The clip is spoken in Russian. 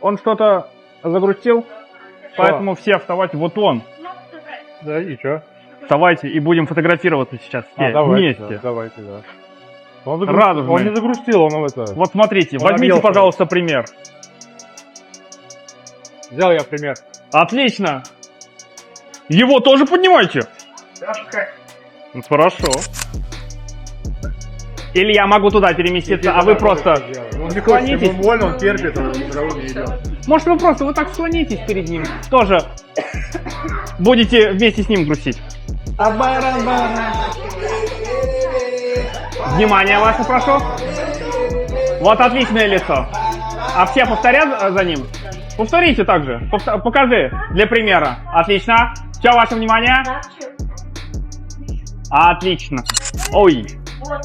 Он что-то загрустил, поэтому все вставайте. Вот он. Да, и чё? Вставайте и будем фотографироваться сейчас все Давайте, вместе. да, давайте, да. Радужный. Он не загрустил, он это... Вот смотрите, Он возьмите, объелся. пожалуйста, пример. Взял я пример. Отлично. Его тоже поднимайте. Ну, хорошо. Или я могу туда переместиться, а вы просто Он не хочет, склонитесь. ему больно, он терпит, он по дороге не идет. Может, вы просто вот так склонитесь перед ним. Тоже будете вместе с ним грустить. Внимание ваше, прошу. Вот отличное лицо. А все повторят за ним? Повторите также. Покажи для примера. Отлично. Все, ваше внимание. Отлично. Ой. Вот.